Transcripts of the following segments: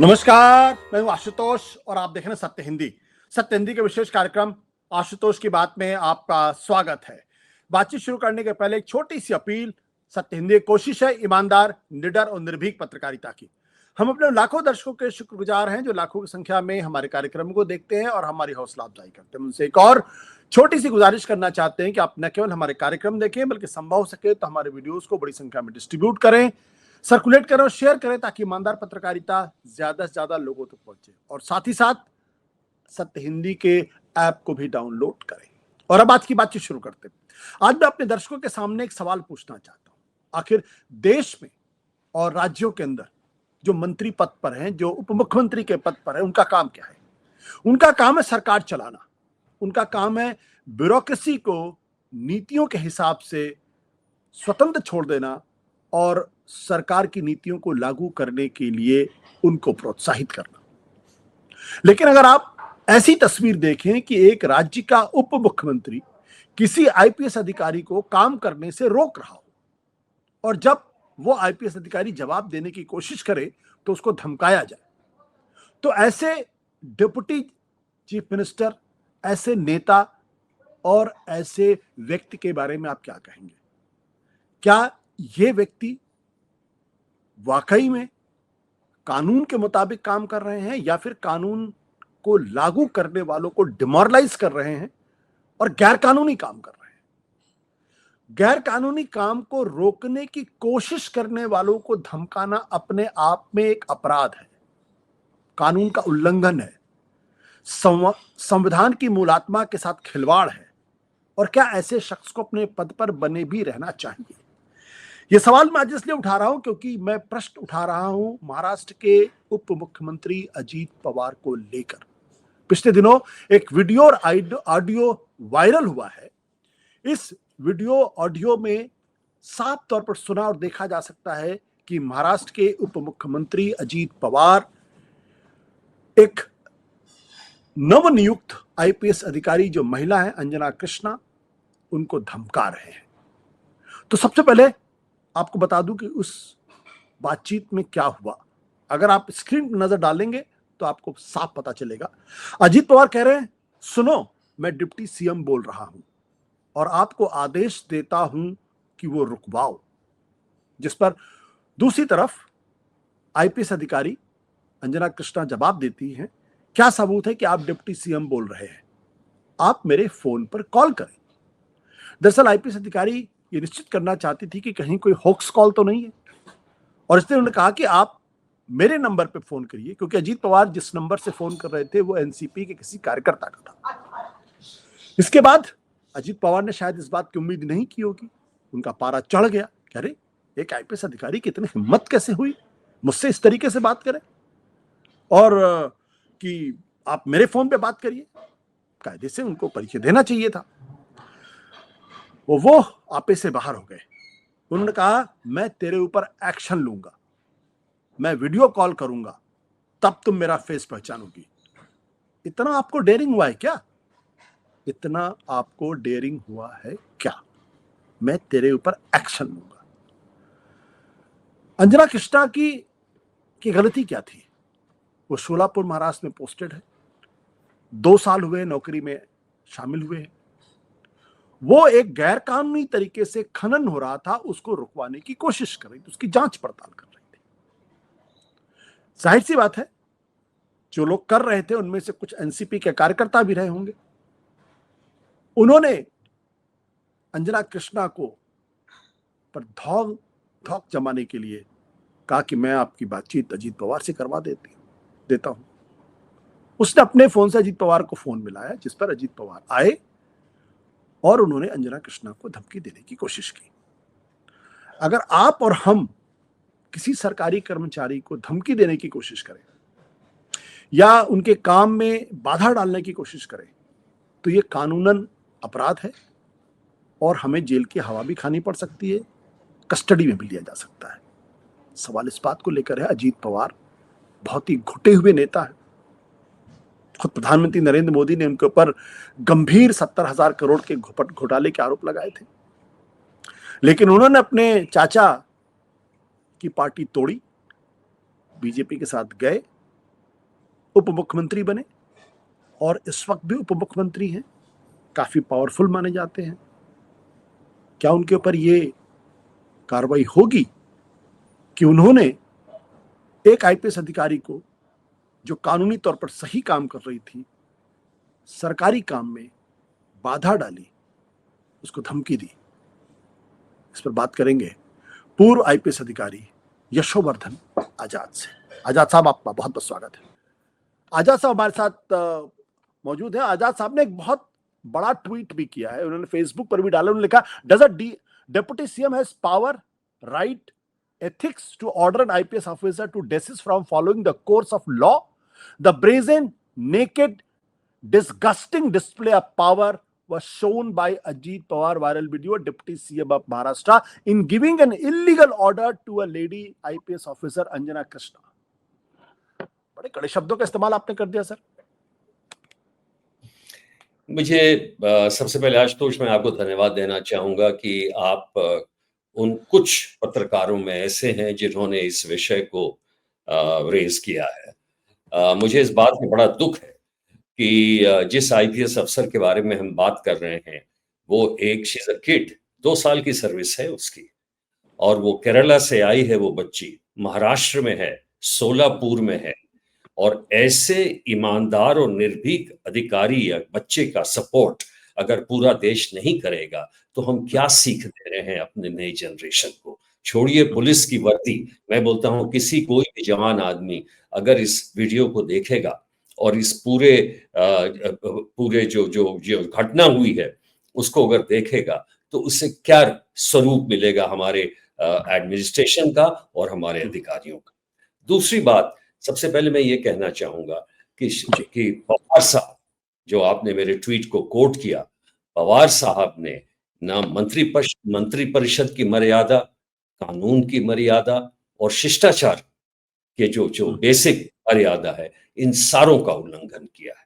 नमस्कार, मैं हूं आशुतोष और आप देख रहे हैं सत्य हिंदी। सत्य हिंदी के विशेष कार्यक्रम आशुतोष की बात में आपका स्वागत है। बातचीत शुरू करने के पहले एक छोटी सी अपील। सत्य हिंदी एक कोशिश है ईमानदार, निडर और निर्भीक पत्रकारिता की। हम अपने लाखों दर्शकों के शुक्रगुजार हैं जो लाखों की संख्या में हमारे कार्यक्रम को देखते हैं और हमारी हौसला अफजाई करते हैं। उनसे एक और छोटी सी गुजारिश करना चाहते हैं कि आप न केवल हमारे कार्यक्रम देखें बल्कि संभव हो सके तो हमारे वीडियोस को बड़ी संख्या में डिस्ट्रीब्यूट करें, सर्कुलेट करें और शेयर करें ताकि ईमानदार पत्रकारिता ज्यादा से ज्यादा लोगों तक पहुंचे। और साथ ही साथ सत्य हिंदी के ऐप को भी डाउनलोड करें। और अब आज की बातचीत शुरू करते हैं। आज मैं अपने दर्शकों के सामने एक सवाल पूछना चाहता हूं। आखिर देश में और राज्यों के अंदर जो मंत्री पद पर हैं, जो उप मुख्यमंत्री के पद पर हैं, उनका काम क्या है? उनका काम है सरकार चलाना। उनका काम है ब्यूरोक्रेसी को नीतियों के हिसाब से स्वतंत्र छोड़ देना और सरकार की नीतियों को लागू करने के लिए उनको प्रोत्साहित करना। लेकिन अगर आप ऐसी तस्वीर देखें कि एक राज्य का उप मुख्यमंत्री किसी आईपीएस अधिकारी को काम करने से रोक रहा हो और जब वो आईपीएस अधिकारी जवाब देने की कोशिश करे तो उसको धमकाया जाए, तो ऐसे डिप्टी चीफ मिनिस्टर, ऐसे नेता और ऐसे व्यक्ति के बारे में आप क्या कहेंगे? क्या ये व्यक्ति वाकई में कानून के मुताबिक काम कर रहे हैं या फिर कानून को लागू करने वालों को डिमोरलाइज कर रहे हैं और गैर कानूनी काम कर रहे हैं? गैर कानूनी काम को रोकने की कोशिश करने वालों को धमकाना अपने आप में एक अपराध है, कानून का उल्लंघन है, संविधान की मूलात्मा के साथ खिलवाड़ है। और क्या ऐसे शख्स को अपने पद पर बने भी रहना चाहिए? यह सवाल मैं आज इसलिए उठा रहा हूं क्योंकि मैं प्रश्न उठा रहा हूं महाराष्ट्र के उप मुख्यमंत्री अजीत पवार को लेकर। पिछले दिनों एक वीडियो और ऑडियो वायरल हुआ है। इस वीडियो ऑडियो में साफ तौर पर सुना और देखा जा सकता है कि महाराष्ट्र के उप मुख्यमंत्री अजीत पवार एक नवनियुक्त आईपीएस अधिकारी जो महिला है अंजना कृष्णा, उनको धमका रहे हैं। तो सबसे पहले आपको बता दूं कि उस बातचीत में क्या हुआ। अगर आप स्क्रीन पर नजर डालेंगे तो आपको साफ पता चलेगा। अजीत पवार कह रहे हैं, सुनो, मैं डिप्टी सीएम बोल रहा हूं और आपको आदेश देता हूं कि वो रुकवाओ। जिस पर दूसरी तरफ आईपीएस अधिकारी अंजना कृष्णा जवाब देती हैं, क्या सबूत है कि आप डिप्टी सीएम बोल रहे हैं? आप मेरे फोन पर कॉल करें। दरअसल आईपीएस अधिकारी ये निश्चित करना चाहती थी कि कहीं कोई होक्स कॉल तो नहीं है और इसलिए उन्होंने कहा कि आप मेरे नंबर पे फोन करिए, क्योंकि अजीत पवार जिस नंबर से फोन कर रहे थे वो एनसीपी के किसी कार्यकर्ता का था। इसके बाद अजीत पवार ने शायद इस बात की उम्मीद नहीं की होगी, उनका पारा चढ़ गया। अरे, एक आईपीएस अधिकारी की इतनी हिम्मत कैसे हुई मुझसे इस तरीके से बात करे और कि आप मेरे फोन पे बात करिए। कायदे से उनको परिचय देना चाहिए था। वो आपे से बाहर हो गए। उन्होंने कहा, मैं तेरे ऊपर एक्शन लूंगा, मैं वीडियो कॉल करूंगा, तब तुम मेरा फेस पहचानोगी। इतना आपको डेयरिंग हुआ है क्या? इतना आपको डेयरिंग हुआ है क्या? मैं तेरे ऊपर एक्शन लूंगा। अंजना कृष्णा की गलती क्या थी? वो शोलापुर महाराष्ट्र में पोस्टेड है, 2 साल हुए नौकरी में शामिल हुए हैं। वो एक गैर कानूनी तरीके से खनन हो रहा था, उसको रुकवाने की कोशिश कर रही थी, उसकी जांच पड़ताल कर रही थी। जाहिर सी बात है, जो लोग कर रहे थे उनमें से कुछ एनसीपी के कार्यकर्ता भी रहे होंगे। उन्होंने अंजना कृष्णा को पर धौक जमाने के लिए कहा कि मैं आपकी बातचीत अजीत पवार से करवा देता हूं। उसने अपने फोन से अजीत पवार को फोन मिलाया, जिस पर अजीत पवार आए और उन्होंने अंजना कृष्णा को धमकी देने की कोशिश की। अगर आप और हम किसी सरकारी कर्मचारी को धमकी देने की कोशिश करें या उनके काम में बाधा डालने की कोशिश करें तो ये कानूनन अपराध है और हमें जेल की हवा भी खानी पड़ सकती है, कस्टडी में भी लिया जा सकता है। सवाल इस बात को लेकर है, अजीत पवार बहुत ही घुटे हुए नेता है। खुद प्रधानमंत्री नरेंद्र मोदी ने उनके ऊपर गंभीर 70,000 करोड़ के घोटाले के आरोप लगाए थे, लेकिन उन्होंने अपने चाचा की पार्टी तोड़ी, बीजेपी के साथ गए उप मुख्यमंत्री बने और इस वक्त भी उप मुख्यमंत्री हैं, काफी पावरफुल माने जाते हैं। क्या उनके ऊपर ये कार्रवाई होगी कि उन्होंने एक आईपीएस अधिकारी को, जो कानूनी तौर पर सही काम कर रही थी, सरकारी काम में बाधा डाली, उसको धमकी दी? इस पर बात करेंगे पूर्व आईपीएस अधिकारी यशोवर्धन आजाद से। आजाद साहब, आपका बहुत बहुत स्वागत है। आजाद साहब हमारे साथ मौजूद है। आजाद साहब ने एक बहुत बड़ा ट्वीट भी किया है, उन्होंने फेसबुक पर भी डाला। उन्होंने लिखा, does a deputy CM has power, right, ethics to order an IPS officer to desist from following the course of law? The brazen, naked, disgusting display of power was shown by Ajit Pawar viral video, Deputy CM of Maharashtra, in giving an illegal order to a lady IPS officer Anjana Krishna. बड़े कड़े शब्दों का इस्तेमाल आपने कर दिया sir. मुझे सबसे पहले आशुतोष मैं आपको धन्यवाद देना चाहूंगा कि आप उन कुछ पत्रकारों में ऐसे हैं जिन्होंने इस विषय को रेज किया है। मुझे इस बात में बड़ा दुख है कि जिस आईपीएस अफसर के बारे में हम बात कर रहे हैं वो एक शीज अ किड, 2 साल की सर्विस है उसकी, और वो केरला से आई है, वो बच्ची महाराष्ट्र में है, सोलापुर में है, और ऐसे ईमानदार और निर्भीक अधिकारी या बच्चे का सपोर्ट अगर पूरा देश नहीं करेगा तो हम क्या सीख दे रहे हैं अपने नई जनरेशन को। छोड़िए पुलिस की वर्दी, मैं बोलता हूं किसी कोई भी जवान आदमी अगर इस वीडियो को देखेगा और इस पूरे जो घटना हुई है उसको अगर देखेगा तो उससे क्या स्वरूप मिलेगा हमारे एडमिनिस्ट्रेशन का और हमारे अधिकारियों का। दूसरी बात, सबसे पहले मैं ये कहना चाहूंगा कि पवार साहब, जो आपने मेरे ट्वीट को कोट किया, पवार साहब ने ना मंत्री परिषद की मर्यादा, कानून की मर्यादा और शिष्टाचार के जो बेसिक मर्यादा है, इन सारों का उल्लंघन किया है।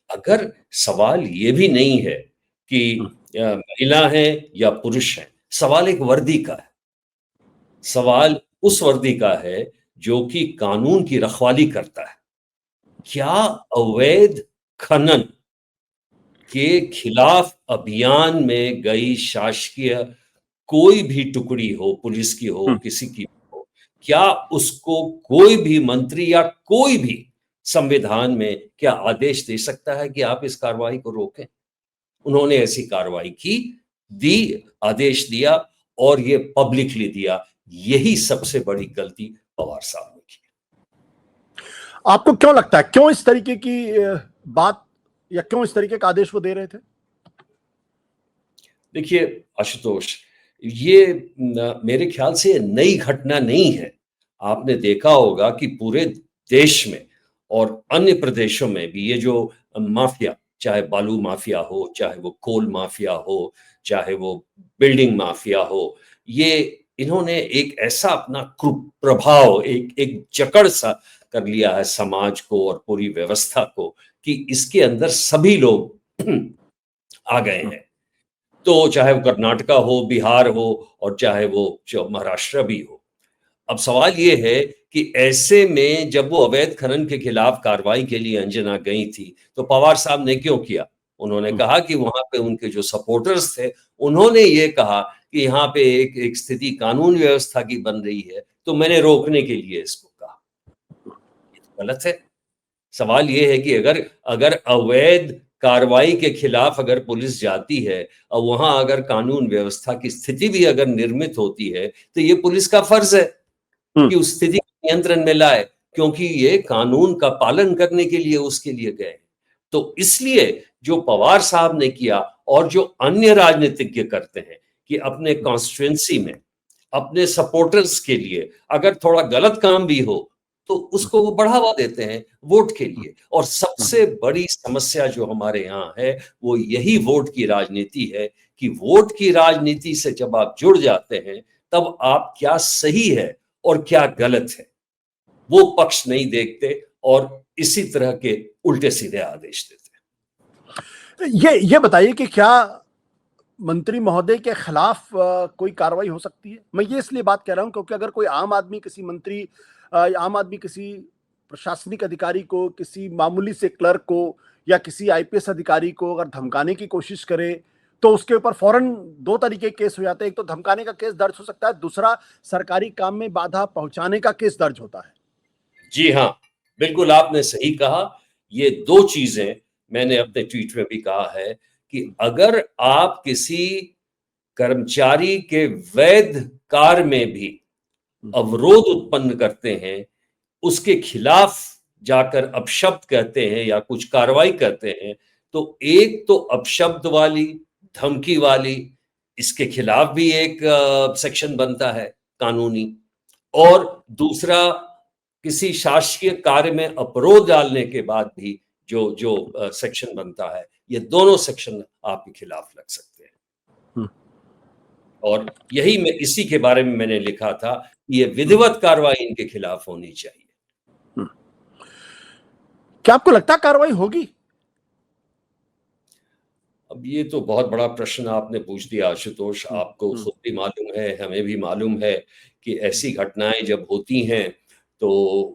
अगर सवाल ये भी नहीं है कि महिला है या पुरुष है, सवाल एक वर्दी का है। सवाल उस वर्दी का है जो कि कानून की रखवाली करता है। क्या अवैध खनन के खिलाफ अभियान में गई शासकीय कोई भी टुकड़ी हो, पुलिस की हो, किसी की हो, क्या उसको कोई भी मंत्री या कोई भी संविधान में क्या आदेश दे सकता है कि आप इस कार्रवाई को रोकें? उन्होंने ऐसी कार्रवाई दी, आदेश दिया और ये पब्लिकली दिया। यही सबसे बड़ी गलती पवार साहब ने की। आपको क्यों लगता है, क्यों इस तरीके की बात या क्यों इस तरीके का आदेश वो दे रहे थे? देखिए आशुतोष, ये मेरे ख्याल से नई घटना नहीं है। आपने देखा होगा कि पूरे देश में और अन्य प्रदेशों में भी ये जो माफिया, चाहे बालू माफिया हो, चाहे वो कोल माफिया हो, चाहे वो बिल्डिंग माफिया हो, ये इन्होंने एक ऐसा अपना प्रभाव, एक जकड़ सा कर लिया है समाज को और पूरी व्यवस्था को कि इसके अंदर सभी लोग आ गए हैं। तो चाहे वो कर्नाटका हो, बिहार हो और चाहे वो महाराष्ट्र भी हो। अब सवाल ये है कि ऐसे में जब वो अवैध खनन के खिलाफ कार्रवाई के लिए अंजना गई थी तो पवार साहब ने क्यों किया? उन्होंने कहा कि वहां पे उनके जो सपोर्टर्स थे उन्होंने ये कहा कि यहाँ पे एक स्थिति कानून व्यवस्था की बन रही है तो मैंने रोकने के लिए इसको कहा। ये तो गलत है। सवाल ये है कि अगर अवैध कार्रवाई के खिलाफ अगर पुलिस जाती है और वहां अगर कानून व्यवस्था की स्थिति भी अगर निर्मित होती है तो ये पुलिस का फर्ज है कि उस स्थिति को नियंत्रण में लाए, क्योंकि ये कानून का पालन करने के लिए उसके लिए गए। तो इसलिए जो पवार साहब ने किया और जो अन्य राजनीतिज्ञ करते हैं कि अपने कॉन्स्टिट्यूएंसी में अपने सपोर्टर्स के लिए अगर थोड़ा गलत काम भी हो तो उसको वो बढ़ावा देते हैं वोट के लिए। और सबसे बड़ी समस्या जो हमारे यहाँ है वो यही वोट की राजनीति है कि वोट की राजनीति से जब आप जुड़ जाते हैं तब आप क्या सही है और क्या गलत है वो पक्ष नहीं देखते और इसी तरह के उल्टे सीधे आदेश देते हैं। ये बताइए कि क्या मंत्री महोदय के खिलाफ कोई कार्रवाई हो सकती है? मैं ये इसलिए बात कह रहा हूं क्योंकि अगर कोई आम आदमी किसी प्रशासनिक अधिकारी को, किसी मामूली से क्लर्क को या किसी आईपीएस अधिकारी को अगर धमकाने की कोशिश करे तो उसके ऊपर फौरन दो तरीके के केस हो जाते हैं। एक तो धमकाने का केस दर्ज हो सकता है, दूसरा सरकारी काम में बाधा पहुंचाने का केस दर्ज होता है। जी हाँ, बिल्कुल आपने सही कहा। ये दो चीजें मैंने अपने ट्वीट में भी कहा है कि अगर आप किसी कर्मचारी के वैध कार्य में भी अवरोध उत्पन्न करते हैं, उसके खिलाफ जाकर अपशब्द कहते हैं या कुछ कार्रवाई करते हैं, तो एक तो अपशब्द वाली, धमकी वाली, इसके खिलाफ भी एक सेक्शन बनता है कानूनी, और दूसरा किसी शासकीय कार्य में अवरोध डालने के बाद भी जो जो सेक्शन बनता है, ये दोनों सेक्शन आपके खिलाफ लग सकते हैं। और यही मैं इसी के बारे में मैंने लिखा था कि ये विधिवत कार्रवाई इनके खिलाफ होनी चाहिए। क्या आपको लगता है कार्रवाई होगी? अब ये तो बहुत बड़ा प्रश्न आपने पूछ दिया आशुतोष। आपको खुद भी मालूम है, हमें भी मालूम है कि ऐसी घटनाएं जब होती हैं तो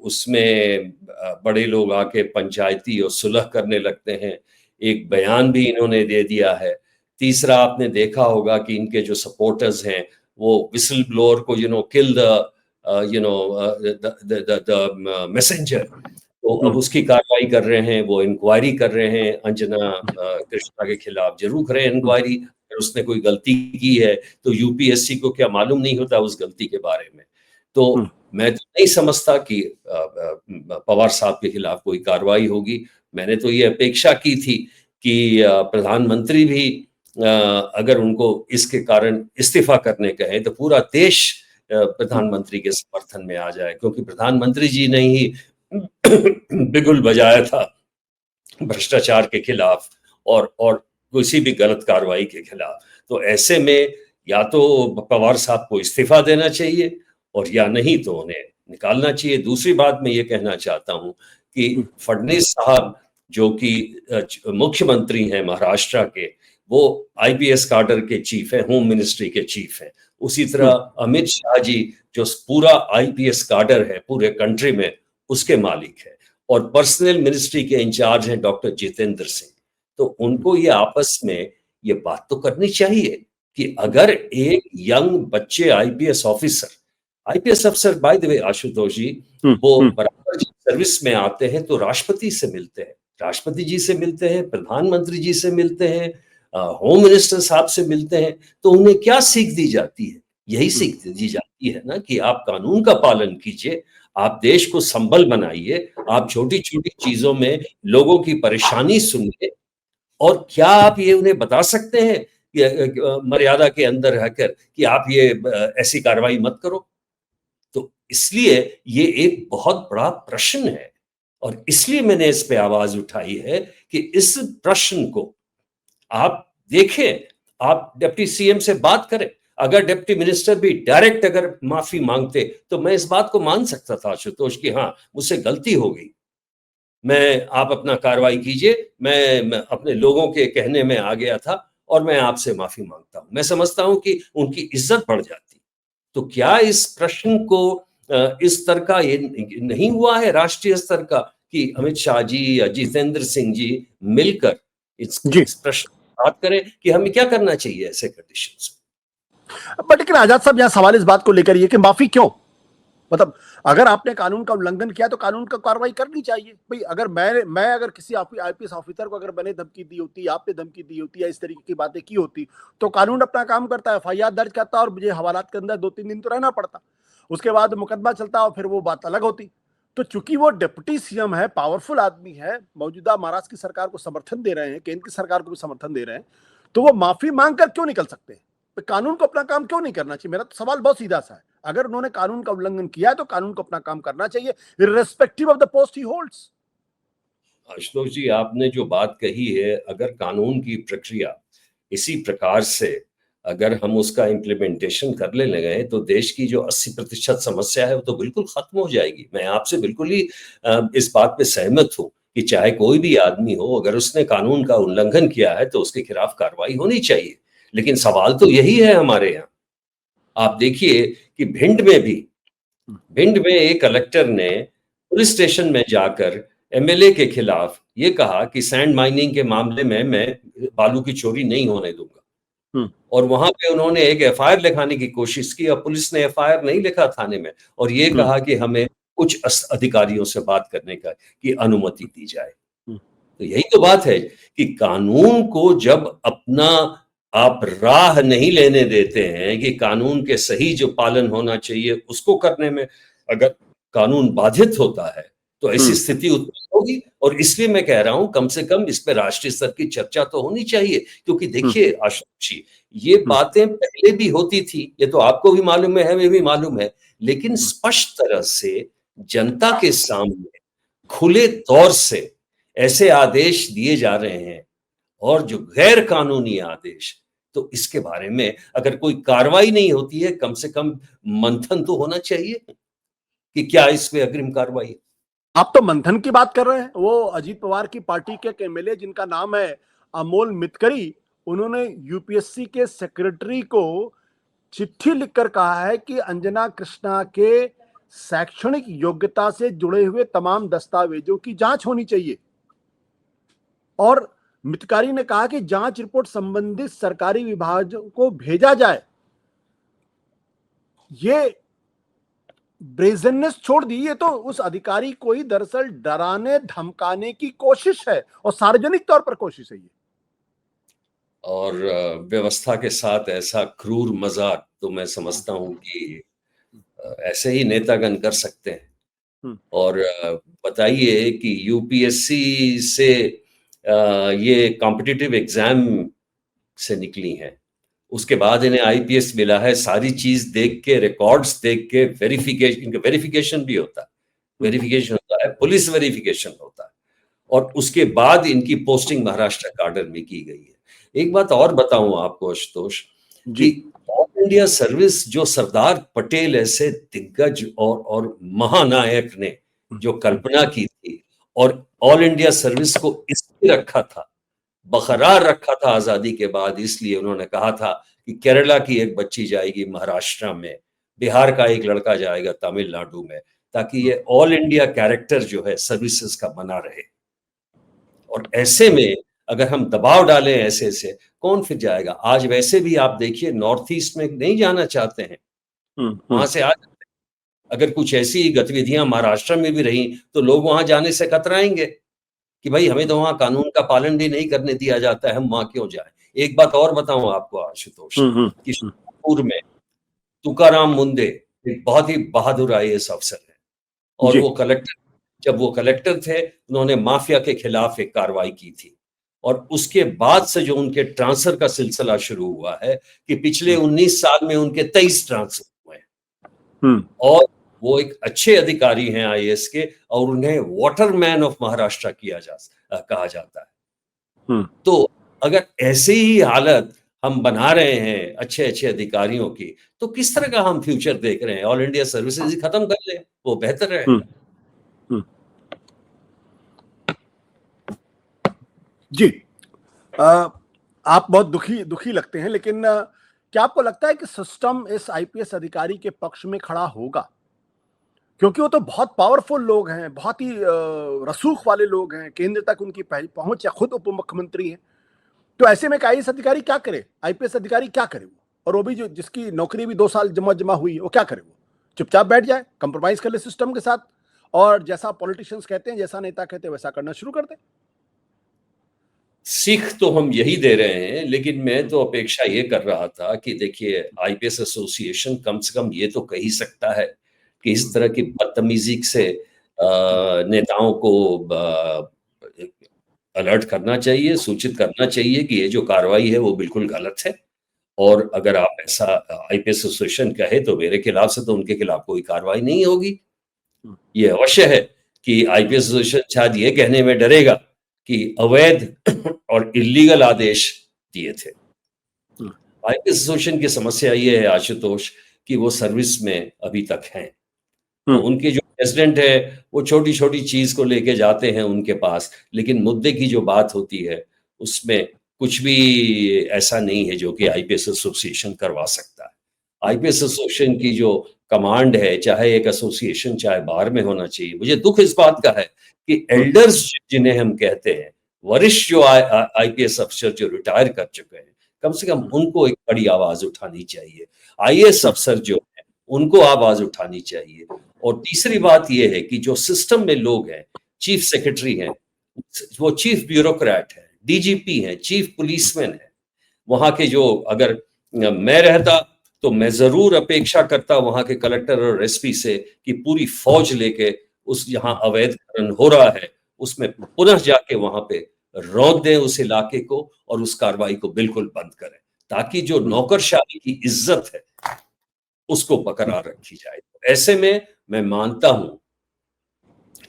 उसमें बड़े लोग आके पंचायती और सुलह करने लगते हैं। एक बयान भी इन्होंने दे दिया है। तीसरा, आपने देखा होगा कि इनके जो सपोर्टर्स हैं वो विसल ब्लोअर को किल द मैसेंजर, तो अब उसकी कार्रवाई कर रहे हैं, वो इंक्वायरी कर रहे हैं अंजना कृष्णा के खिलाफ। जरूर करें इंक्वायरी, अगर उसने कोई गलती की है तो यूपीएससी को क्या मालूम नहीं होता उस गलती के बारे में। तो मैं तो नहीं समझता कि पवार साहब के खिलाफ कोई कार्रवाई होगी। मैंने तो ये अपेक्षा की थी कि प्रधानमंत्री भी अगर उनको इसके कारण इस्तीफा करने कहें तो पूरा देश प्रधानमंत्री के समर्थन में आ जाए, क्योंकि प्रधानमंत्री जी ने ही बिगुल बजाया था भ्रष्टाचार के खिलाफ और किसी भी गलत कार्रवाई के खिलाफ। तो ऐसे में या तो पवार साहब को इस्तीफा देना चाहिए और या नहीं तो उन्हें निकालना चाहिए। दूसरी बात मैं ये कहना चाहता हूं कि फडणवीस साहब जो कि मुख्यमंत्री हैं महाराष्ट्र के, वो आईपीएस काडर के चीफ है, होम मिनिस्ट्री के चीफ है। उसी तरह अमित शाह जी जो पूरा आईपीएस काडर है पूरे कंट्री में, उसके मालिक है, और पर्सनल मिनिस्ट्री के इंचार्ज हैं डॉक्टर जितेंद्र सिंह। तो उनको ये आपस में ये बात तो करनी चाहिए कि अगर एक यंग बच्चे आईपीएस अफसर बाय द वे आशुतोष जी, वो बराबर जब सर्विस में आते हैं तो राष्ट्रपति से मिलते हैं, राष्ट्रपति जी से मिलते हैं, प्रधानमंत्री जी से मिलते हैं, होम मिनिस्टर साहब से मिलते हैं, तो उन्हें क्या सीख दी जाती है? यही सीख दी जाती है ना कि आप कानून का पालन कीजिए, आप देश को संबल बनाइए, आप छोटी छोटी चीजों में लोगों की परेशानी सुनिए, और क्या आप ये उन्हें बता सकते हैं कि मर्यादा के अंदर रहकर कि आप ये ऐसी कार्रवाई मत करो? तो इसलिए ये एक बहुत बड़ा प्रश्न है और इसलिए मैंने इस पे आवाज उठाई है कि इस प्रश्न को आप देखें, आप डिप्टी सीएम से बात करें। अगर डिप्टी मिनिस्टर भी डायरेक्ट अगर माफी मांगते तो मैं इस बात को मान सकता था आशुतोष कि हाँ मुझसे गलती हो गई, आप अपना कार्रवाई कीजिए, मैं अपने लोगों के कहने में आ गया था और मैं आपसे माफी मांगता हूं। मैं समझता हूं कि उनकी इज्जत बढ़ जाती। तो क्या इस प्रश्न को इस स्तर का ये नहीं हुआ है राष्ट्रीय स्तर का कि अमित शाह जी या जितेंद्र सिंह जी मिलकर इस प्रश्न बात करें कि हमें क्या करना चाहिए ऐसे कंडीशंस में? बट लेकिन आजाद साहब, यहाँ सवाल इस बात को लेकर ये कि माफी क्यों? मतलब अगर आपने कानून का उल्लंघन किया तो कानून का कार्रवाई करनी चाहिए भाई। अगर मैं अगर किसी आईपीएस ऑफिसर को अगर मैंने धमकी दी होती, आपने धमकी दी होती या इस तरीके की बातें की होती, तो कानून अपना काम करता है, एफआईआर दर्ज करता और मुझे हवालात के अंदर 2-3 दिन तो रहना पड़ता, उसके बाद मुकदमा चलता और फिर वो बात अलग होती। तो चूंकि वो डिप्टी सीएम है, पावरफुल आदमी है, मौजूदा महाराष्ट्र की सरकार को समर्थन दे रहे हैं, केंद्र की सरकार को भी समर्थन दे रहे हैं, तो वो माफी मांगकर क्यों निकल सकते हैं? कानून को अपना काम क्यों नहीं करना चाहिए? मेरा तो सवाल बहुत सीधा सा है। अगर उन्होंने कानून का उल्लंघन किया है तो कानून को अपना काम करना चाहिए, irrespective of the post he holds. Ashutosh ji, आपने जो बात कही है, अगर कानून की प्रक्रिया इसी प्रकार से अगर हम उसका इम्प्लीमेंटेशन करने लगे तो देश की जो 80% समस्या है वो तो बिल्कुल खत्म हो जाएगी। मैं आपसे बिल्कुल ही इस बात पे सहमत हूँ कि चाहे कोई भी आदमी हो, अगर उसने कानून का उल्लंघन किया है तो उसके खिलाफ कार्रवाई होनी चाहिए। लेकिन सवाल तो यही है हमारे यहाँ। आप देखिए कि भिंड में एक कलेक्टर ने पुलिस स्टेशन में जाकर एमएलए के खिलाफ ये कहा कि सैंड माइनिंग के मामले में मैं बालू की चोरी नहीं होने दूंगा। और वहां पे उन्होंने एक एफआईआर लिखाने की कोशिश की और पुलिस ने एफआईआर नहीं लिखा थाने में, और ये कहा कि हमें कुछ अधिकारियों से बात करने की अनुमति दी जाए। तो यही तो बात है कि कानून को जब अपना आप राह नहीं लेने देते हैं कि कानून के सही जो पालन होना चाहिए उसको करने में अगर कानून बाधित होता है तो ऐसी स्थिति उत्पन्न होगी। और इसलिए मैं कह रहा हूं कम से कम इस पे राष्ट्रीय स्तर की चर्चा तो होनी चाहिए, क्योंकि देखिए आशुतोष जी, ये बातें पहले भी होती थी, ये तो आपको भी मालूम है, हमें भी मालूम है, लेकिन स्पष्ट तरह से जनता के सामने खुले तौर से ऐसे आदेश दिए जा रहे हैं और जो गैर कानूनी आदेश, तो इसके बारे में अगर कोई कार्रवाई नहीं होती है, कम से कम मंथन तो होना चाहिए कि क्या इस पे अग्रिम कार्रवाई। आप तो मंथन की बात कर रहे हैं। वो अजीत पवार की पार्टी के एक एमएलए जिनका नाम है अमोल मितकरी, उन्होंने यूपीएससी के सेक्रेटरी को चिट्ठी लिखकर कहा है कि अंजना कृष्णा के शैक्षणिक योग्यता से जुड़े हुए तमाम दस्तावेजों की जांच होनी चाहिए। और मितकारी ने कहा कि जांच रिपोर्ट संबंधित सरकारी विभागों को भेजा जाए। ये ब्रेजननेस छोड़ दी, ये तो उस अधिकारी को ही दरअसल डराने धमकाने की कोशिश है और सार्वजनिक तौर पर कोशिश है ये। और व्यवस्था के साथ ऐसा क्रूर मजाक तो मैं समझता हूं कि ऐसे ही नेतागण कर सकते हैं। और बताइए कि यूपीएससी से ये कॉम्पिटिटिव एग्जाम से निकली हैं, उसके बाद इन्हें आईपीएस मिला है, सारी चीज देख के, रिकॉर्ड्स देख के, वेरिफिकेशन भी होता है, वेरिफिकेशन होता है, पुलिस वेरिफिकेशन होता है, और उसके बाद इनकी पोस्टिंग महाराष्ट्र काडर में की गई है। एक बात और बताऊं आपको आशुतोष, कि ऑल इंडिया सर्विस जो सरदार पटेल ऐसे दिग्गज और महानायक ने जो कल्पना की थी, और ऑल इंडिया सर्विस को इसलिए रखा था, बरकरार रखा था आजादी के बाद, इसलिए उन्होंने कहा था कि केरला की एक बच्ची जाएगी महाराष्ट्र में, बिहार का एक लड़का जाएगा तमिलनाडु में, ताकि ये ऑल इंडिया कैरेक्टर जो है सर्विसेज का बना रहे। और ऐसे में अगर हम दबाव डालें ऐसे से, कौन फिर जाएगा? आज वैसे भी आप देखिए नॉर्थ ईस्ट में नहीं जाना चाहते हैं, वहां से आज अगर कुछ ऐसी गतिविधियां महाराष्ट्र में भी रही तो लोग वहां जाने से कतराएंगे कि भाई हमें तो वहां कानून का पालन भी नहीं करने दिया जाता है, हम वहां क्यों जाएं। एक बात और बताऊं आपको आशुतोष, कि शाहपुर में तुकाराम मुंडे एक बहुत ही बहादुर आईएएस अफसर है, और वो कलेक्टर, जब वो कलेक्टर थे, उन्होंने माफिया के खिलाफ एक कार्रवाई की थी, और उसके बाद से जो उनके ट्रांसफर का सिलसिला शुरू हुआ है कि पिछले 19 साल में उनके 23 ट्रांसफर हुए हैं, और वो एक अच्छे अधिकारी हैं आईएएस के, और उन्हें वाटरमैन ऑफ महाराष्ट्र कहा जाता है। तो अगर ऐसे ही हालत हम बना रहे हैं अच्छे अच्छे अधिकारियों की, तो किस तरह का हम फ्यूचर देख रहे हैं? ऑल इंडिया सर्विसेज ही खत्म कर लें, वो बेहतर है। जी, आप बहुत दुखी लगते हैं, लेकिन क्या आपको लगता है कि सिस्टम इस आईपीएस अधिकारी के पक्ष में खड़ा होगा? क्योंकि वो तो बहुत पावरफुल लोग हैं, बहुत ही रसूख वाले लोग हैं, केंद्र तक उनकी पहुंच, या खुद उप मुख्यमंत्री हैं। तो ऐसे में एक आईएएस अधिकारी क्या करे, आईपीएस अधिकारी क्या करे वो? और वो भी जो जिसकी नौकरी भी 2 साल जमा हुई, वो क्या करे? वो चुपचाप बैठ जाए, कंप्रोमाइज कर ले सिस्टम के साथ, और जैसा पॉलिटिशियंस कहते हैं, जैसा नेता कहते हैं, वैसा करना शुरू कर दे। सीख तो हम यही दे रहे हैं, लेकिन मैं तो अपेक्षा ये कर रहा था कि देखिए आईपीएस एसोसिएशन कम से कम ये तो कह ही सकता है कि इस तरह की बदतमीजी से नेताओं को अलर्ट करना चाहिए, सूचित करना चाहिए कि ये जो कार्रवाई है वो बिल्कुल गलत है। और अगर आप ऐसा आईपीएस एसोसिएशन कहे तो मेरे खिलाफ से तो उनके खिलाफ कोई कार्रवाई नहीं होगी। ये अवश्य है कि आईपीएस एसोसिएशन शायद ये कहने में डरेगा कि अवैध और इलीगल आदेश दिए थे। आईपीएस एसोसिएशन की समस्या ये है आशुतोष कि वो सर्विस में अभी तक हैं, तो उनके जो प्रेसिडेंट है वो छोटी छोटी चीज को लेके जाते हैं उनके पास, लेकिन मुद्दे की जो बात होती है उसमें कुछ भी ऐसा नहीं है जो कि आईपीएस एसोसिएशन करवा सकता है। आईपीएस एसोसिएशन की जो कमांड है, चाहे एक एसोसिएशन चाहे बाहर में होना चाहिए। मुझे दुख इस बात का है कि एल्डर्स जिन्हें हम कहते हैं, वरिष्ठ जो आईपीएस अफसर जो रिटायर कर चुके हैं, कम से कम उनको एक बड़ी आवाज उठानी चाहिए। आईएएस अफसर जो है उनको आवाज उठानी चाहिए। और तीसरी बात यह है कि जो सिस्टम में लोग हैं, चीफ सेक्रेटरी हैं, वो चीफ ब्यूरोक्रेट है, डीजीपी हैं, चीफ पुलिसमैन है, वहां के जो अगर मैं रहता तो मैं जरूर अपेक्षा करता वहां के कलेक्टर और एसपी से कि पूरी फौज लेके उस जहां अवैध खनन हो रहा है उसमें पुनः जाके वहां पे रौंद दें उस इलाके को और उस कार्रवाई को बिल्कुल बंद करें, ताकि जो नौकरशाही की इज्जत है उसको बरकरार रखी जाए। ऐसे में मैं मानता हूं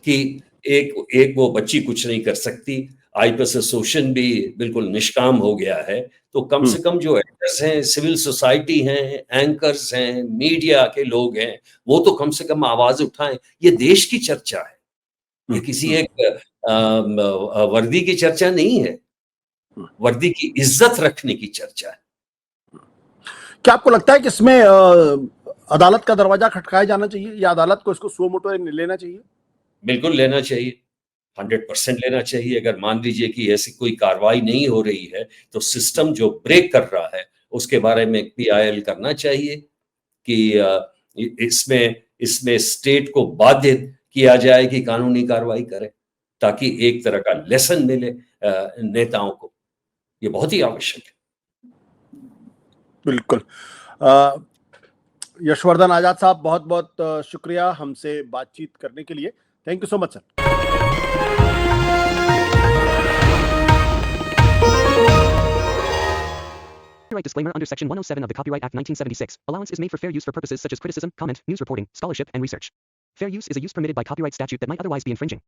कि एक वो बच्ची कुछ नहीं कर सकती, आईपीएस एसोसिएशन भी बिल्कुल निष्काम हो गया है, तो कम से कम जो एक्टर्स हैं, सिविल सोसाइटी हैं, एंकर्स हैं, मीडिया के लोग हैं, वो तो कम से कम आवाज उठाएं। ये देश की चर्चा है, ये किसी एक वर्दी की चर्चा नहीं है, वर्दी की इज्जत रखने की चर्चा है। क्या आपको लगता है कि इसमें अदालत का दरवाजा खटकाया जाना चाहिए या अदालत को इसको सुओ मोटो लेना चाहिए? बिल्कुल लेना चाहिए, 100% लेना चाहिए। अगर मान लीजिए कि ऐसी कोई कार्रवाई नहीं हो रही है, तो सिस्टम जो ब्रेक कर रहा है, उसके बारे में पीआईएल करना चाहिए कि इसमें स्टेट को बाध्य किया जाए कि कानूनी कार्रवाई करे, ताकि एक तरह का लेसन मिले नेताओं को। ये बहुत ही आवश्यक है। बिल्कुल। यशवर्धन आजाद साहब, बहुत बहुत शुक्रिया हमसे बातचीत करने के लिए। Thank you so much sir. Copyright disclaimer under Section 107 of the Copyright Act 1976. Allowance is made for fair use for purposes such as criticism, comment, news reporting, scholarship, and research. Fair use is a use permitted by copyright statute that might otherwise be infringing.